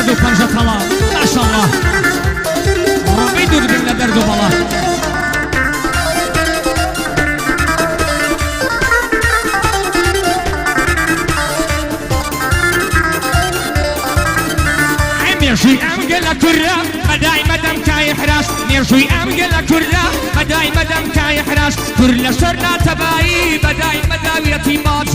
درد و پنجة طلا ما شاء الله ربي دور بنا درد و بلا نرجوي أمجل كرة مداي مدام كاي حراش نرجوي أمجل كرة مداي مدام كاي حراش كرة شرنا تباي بداي مدام يتيمات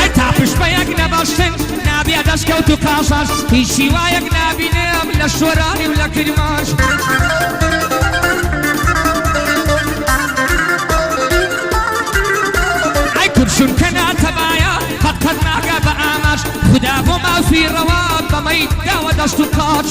أي تابش بيك نباشن نبي أدش كوتو كاساش هيشي وايك نبي نام للشوراني ولا كرماش شون كنا تبايا فقدنا قاب آماش خدا بما في رواب بميت داوى دستو كاش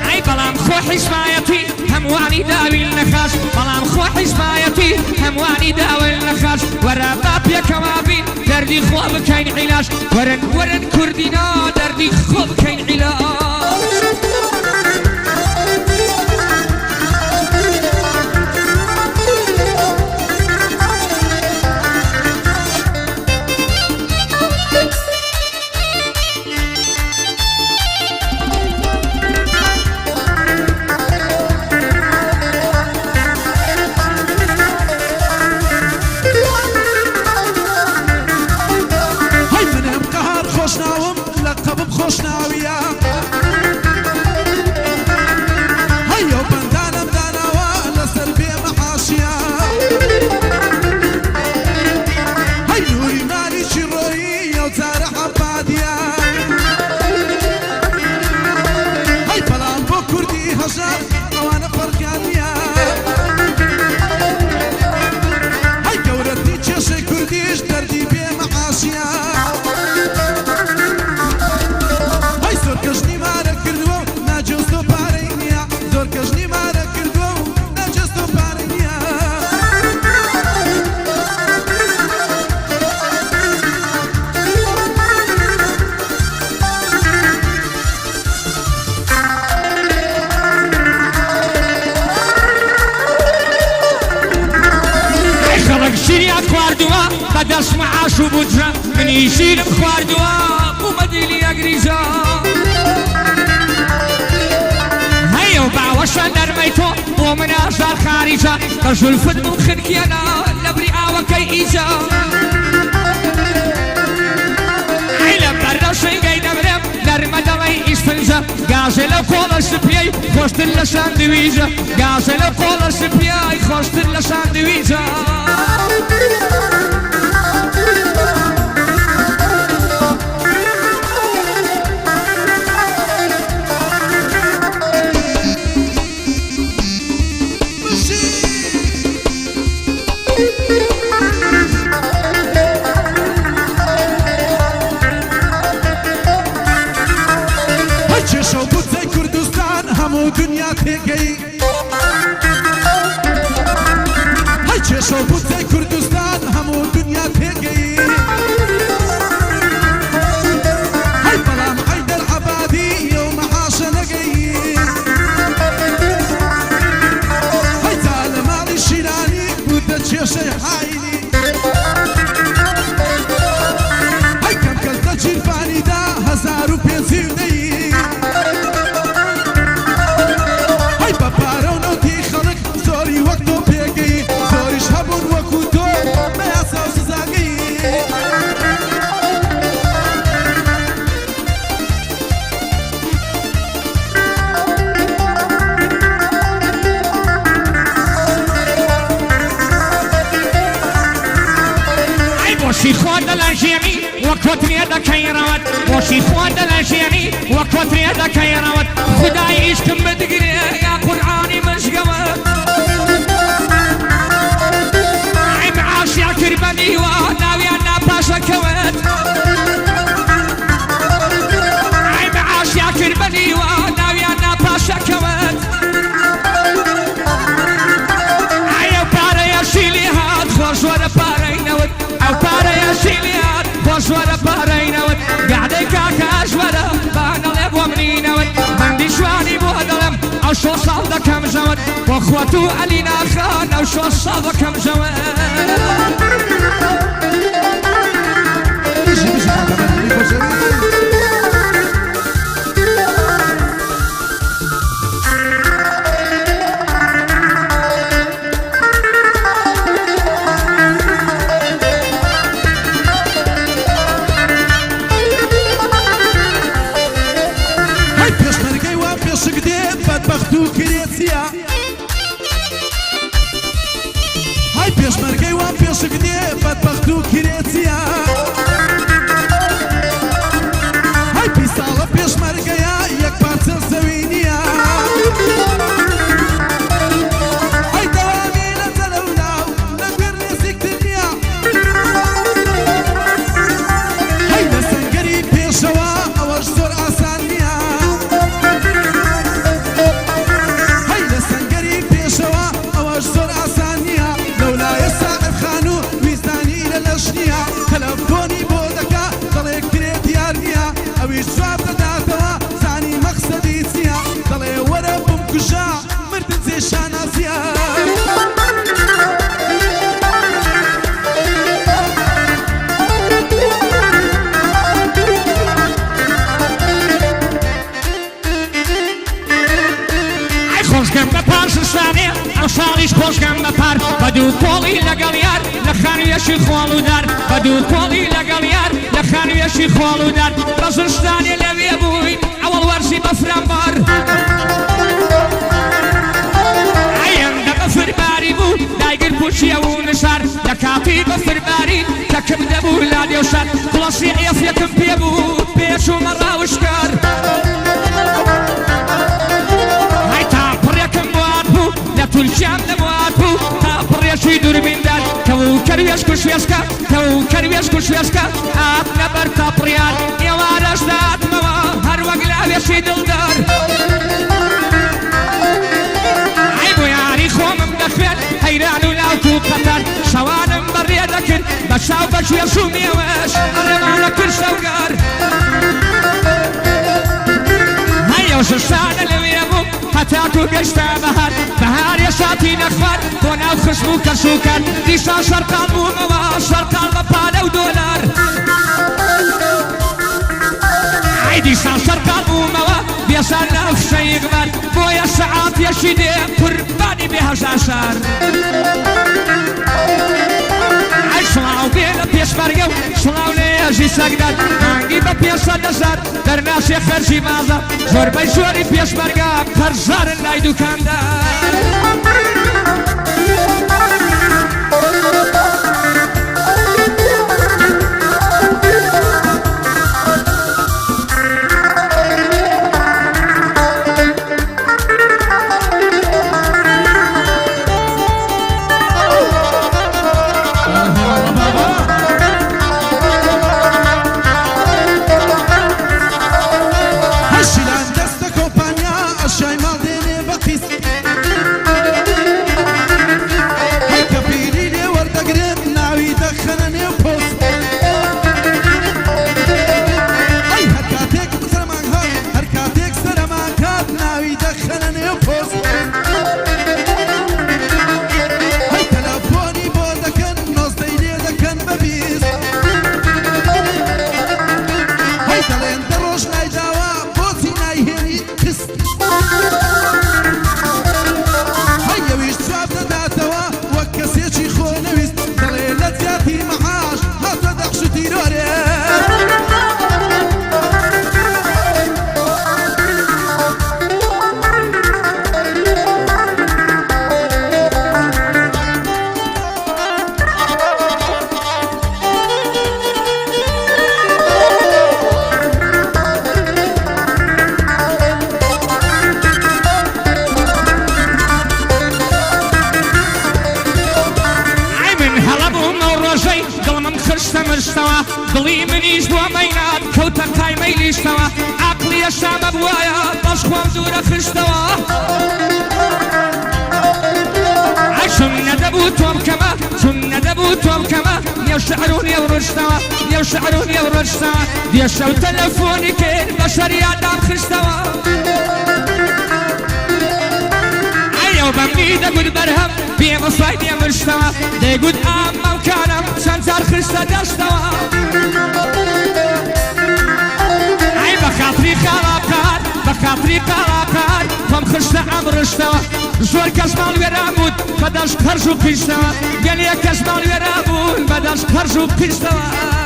اي بلام خو حسمايتي همواني داوي النخاش بلام خو حسمايتي همواني داوي النخاش ورا باب يا كوابين دردي خو بكين علاش ورن كردينا دردي خو بكين علاش بدس معاش وبجرة من يشيل بخوار دواء ومديلي أقريزا هيا وبعوشا نرميتو ومن أشار خارجة رجل فد مخنك يانا لبرئة وكي إيجا عيلة برشي قيد مرم نرمى دلي إسفنجة قازل قول السبياي خوشت اللساندويجة قازل قول السبياي خوشت اللساندويجة دنیا تگی های چشم بود کردستان همو دنیا تگی های بلام عیدر عبادی و معاش نگی های ظالم علی شیرانی بود چشه حایلی های کم کل تجربانی دا 1500 وشي خوان دلانجيني وكوتري هذا كيروت وشي خوان دلانجيني وكوتري هذا كيروت خداي ايش كم بدقري يا قرآني مشقوت عي معاش يا كرباني وناوي انا باشا كوت عي معاش يا كرباني وناوي انا باشا كوت عي بارا يا شيلي هاد خوش ورا بارا ينوت او بارا يا شيليات خوش ورا بارا ينوت قاعدة كاكاش ورا بانا لب ومنينوت من دي شواني بودلم او شو صادة كم جواد واخوته علينا خان او شو صادة كم جواد هاي پێشمەرگەی وان پێشک دێ بەدبەخت و کرێچیە هاي پیساڵە پێشمەرگەیە یەک پارچە زەوی نییە هاي دەوامی لە جەلەولاو لە گوێر نێزیکتر نییە هاي لە سەنگەری پێشەوە ئەوەش زۆر ئاسان نییە هاي لە سەنگەری پێشەوە ئەوەش زۆر ئاسان نییە لەولایە ساحب خان و ویزانی لە لەش نییە تەلەفۆنی بۆ دەکا دەڵێ کرێت یار نییە ئەویش جواب دەداتەوە زانی مەقسەدی چییە دەڵێ وەرە بمکوژە مردن جێ شانازیە خۆشگەم بە پاشستانێ ئەو ساڵیش خۆشگەم بە پار بە دوو پۆڵی لەگەڵ یار لە خانوێشی خۆڵ و دار بە دوو پۆڵی لەگەڵ یار لە خانوێشی خۆڵ و دار بە زستانێ لەوێ بووین ئەوەڵ وەرزی بە فرامبار ئەیەندە بە فرماری بوو دایگر پوچیە و نشار لە کاتی بە فرماری کەکم دەبوو لا دێوشار کڵەسی ئێفێکم پێ بوو پێچوومە ڕاوشکار تولچیان دەبوات بوو تا پڕێشی دووربیندار کەو کەروێش کوشێشکە کەو کەروێش کوشێشکە هاتنە بەر تا پڕیان ئێوارەش داتمەوە هەر وەک لاوێشی دڵدار ئەی بۆ یاری خۆمم دەخوێن هەیران و لاوت و قەتەر شەوانم بەڕێ دەکرد بە چاو بە کوێش و مێوەش ئەڕێمانە کرد شەوگار هەیە ششانە لەوێ بوو هەتاکو گەشتە بەهار بەهار ێشاتی نەخوار بۆ ناو خشم و کەش و کار دیسان شەرقان بوومەوە شەرقان بە پالە و دۆلار ئەی دیسان شەرقان بوومەوە بێسان ناو فشەی غمار بۆیە سەعاتێشی دێ قوربانی بێهەژا شار ئەی سڵاو بێ لە پێشمەرگە و سڵاو لە ێژی سەگدار مانگی بە 500,000 دەرناشێ خەرجی مازە زۆربەی زۆری پێشمەرگە قەرزارن لای دوکاندار دڵی منیش بۆ مەینات کەوتە قایمەی لیشتەوە عەقڵیە شامە بوایە بەش خۆم دوورە خشتەوە چون نەدەبوو تۆم کەمە چون نەدەبوو تۆم کەمە نێو شەعر و نێو ڕۆژتەوە نێو شەعر و نێو ڕۆژتەوە دێشە و تەلەفۆنی کرد بە شەریعەتام خشتەوە عيو بمني دقود برهم بيم صيدي مرشتوا دقود أما وكانم شنجار خرشتا دشتوا عي بخاطري خلاقات بخاطري خلاقات فم خرشتا عمرشتوا زور كشمال ورابود بداش خرجو قيشتوا قال يا كشمال ورابود بداش خرجو قيشتوا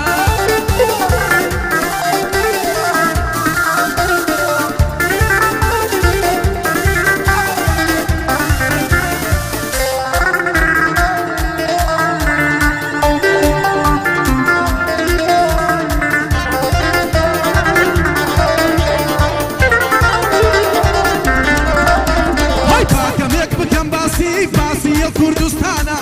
باسي كردستانا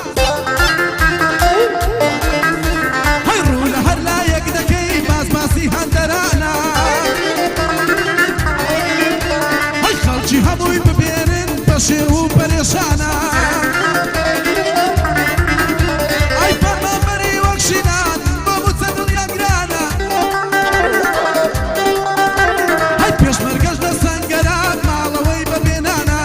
هاي رولا هلا يقدكي باسي هندرانا هاي خالجي هموي ببيرن بشير وبريشانا هاي فرما بري وكشنان بموتسد اليقرانا هاي بيش مرقش لسنقران مالوي ببينانا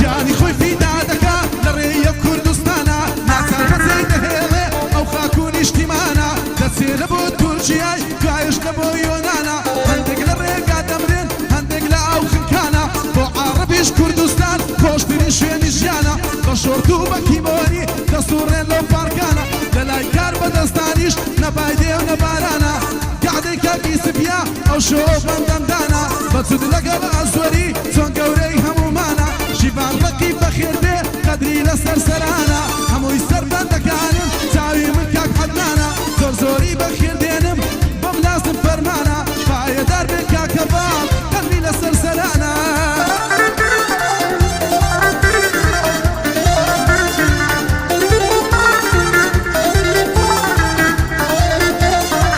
جاني خوي في دادكا لريا كردستانا ناصر بزيد هيلي او خاكون اجتماعنا دسي لبو تركيا قايش لبو يونانا هندق لريقا دمرين هندق لاو خنكانا بو عربيش كردستان كوشتري شويني جيانا بشورتو بكيموني دستورين لو باركانا للاي كار بدستانيش نبايدي ونبارانا قاعدي كاكي سبيا او شو بندمدانا بتسود لقب ازوري تون قوري همومانا جيبان بقي بخير بي قدري لسرسرانا هموي سربان دكانم تاوي من كاك حدنانا زور زوري بخير دينم بملاسم فرمانا فايا دار بين كاك بال قدري لسرسرانا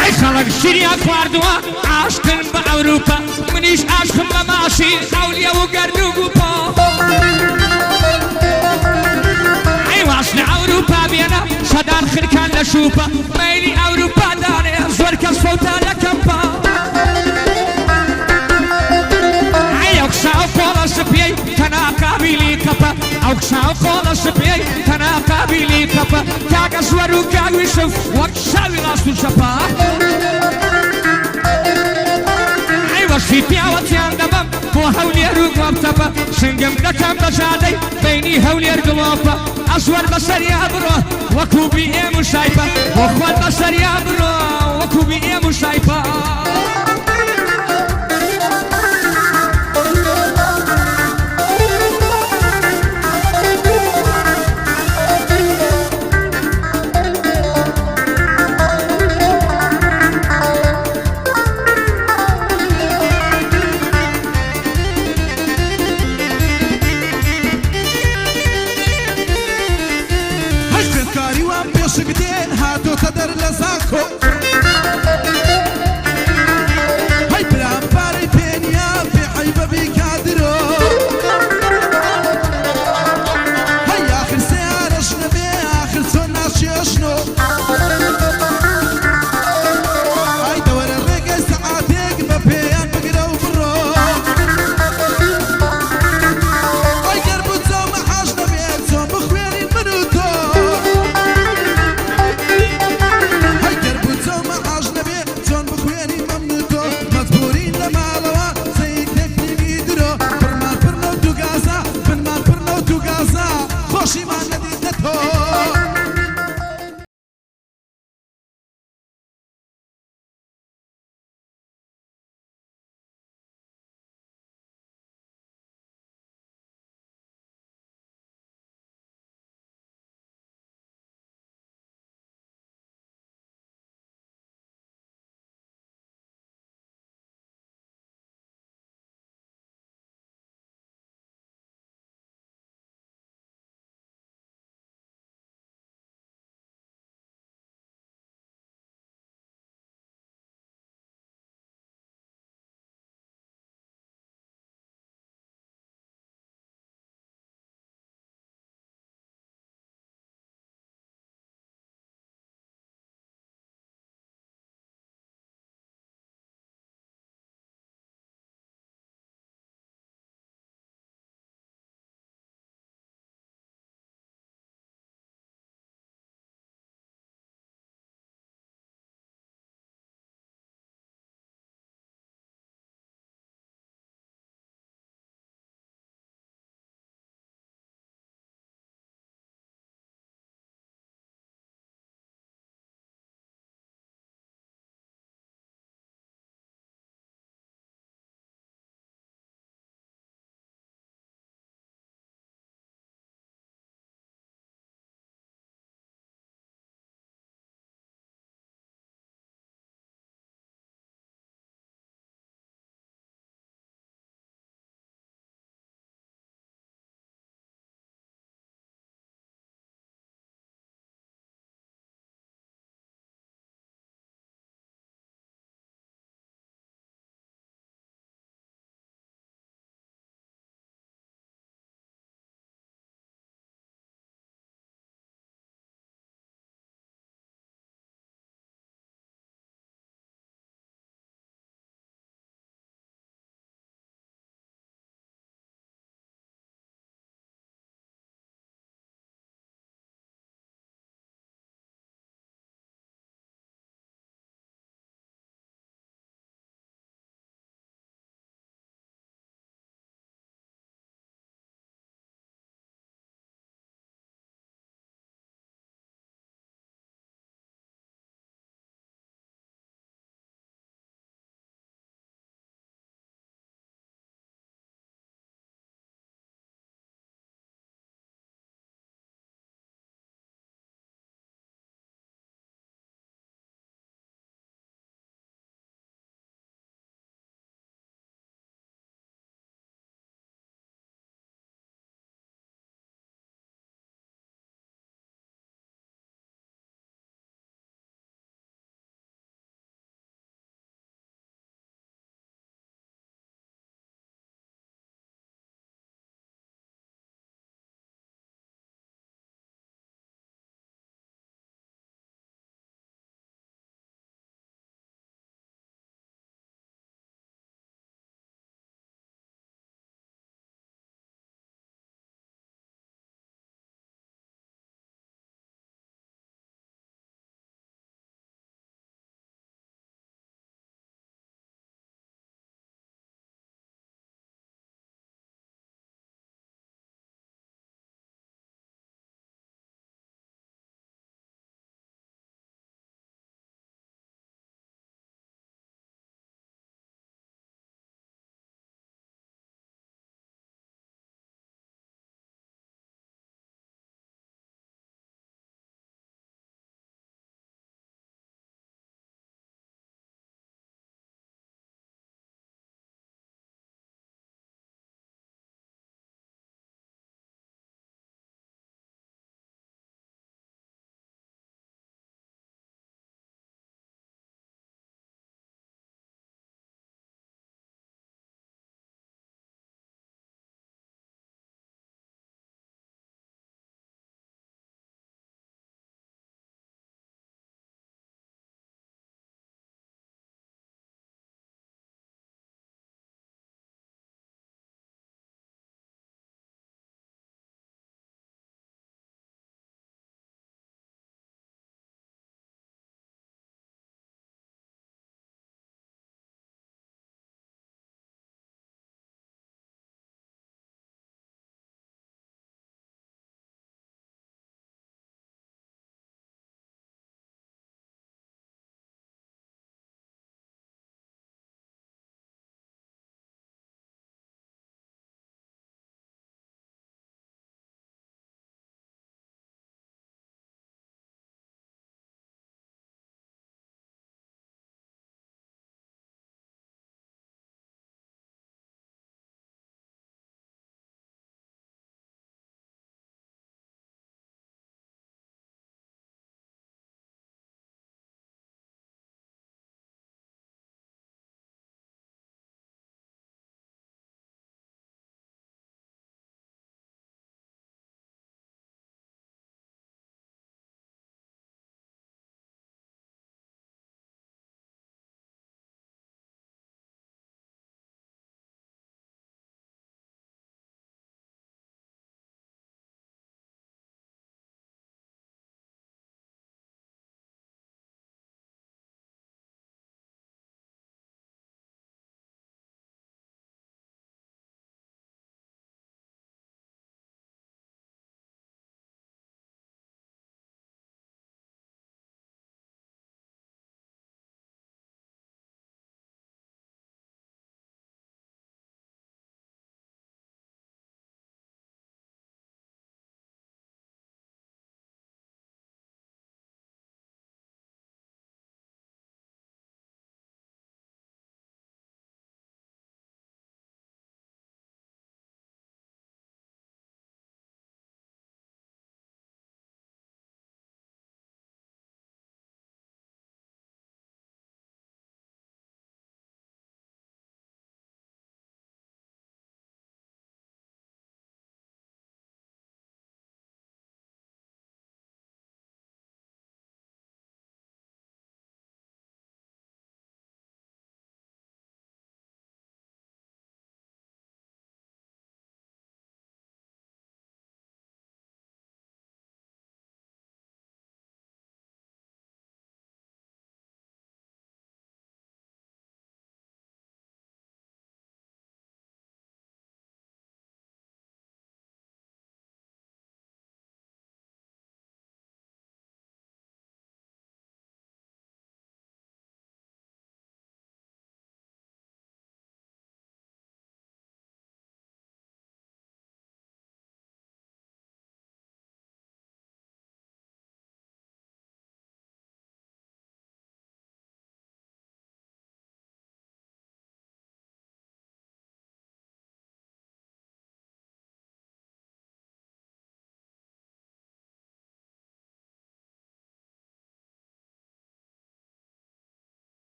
عي خلق شريا كواردوا عاشقن بأوروبا منيش عاشقن بماشي حوليا وقردوقو عشنا أوروبا بينا شدان خركان لشوبا ميلي أوروبا داني زور كسفوتا لكمبا أوكسا وقولا سبيي تنا قابلي كبا أوكسا وقولا سبيي تنا قابلي كبا كاقا زورو كاقو يشوف وكسا ويلاستو شبا وشي بياوتيان دمم بو هولي روق وابتبا سنقم لكم بجادي بيني هولي رقلوبا أصور بسر يا برو وكوبي إيه مشايبا وخوات بسر يا برو وكوبي إيه مشايبا هاتو تدر لزاكو هاي بلان باري بينيا في عيبة بيكادرو هاي آخر سيارة شنبي آخر سنة شيشنو